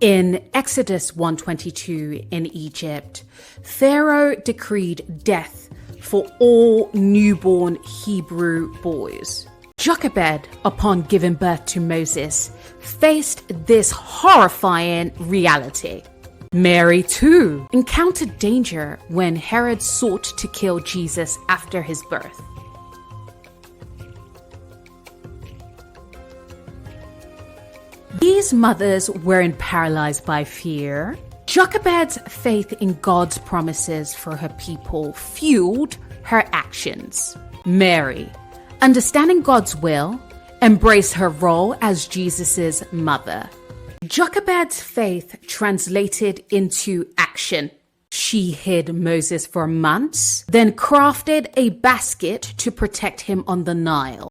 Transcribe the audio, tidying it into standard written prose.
In Exodus 1:22 in Egypt, Pharaoh decreed death for all newborn Hebrew boys. Jochebed, upon giving birth to Moses, faced this horrifying reality. Mary, too, encountered danger when Herod sought to kill Jesus after his birth. These mothers weren't paralyzed by fear. Jochebed's faith in God's promises for her people fueled her actions. Mary, understanding God's will, embraced her role as Jesus' mother. Jochebed's faith translated into action. She hid Moses for months, then crafted a basket to protect him on the Nile.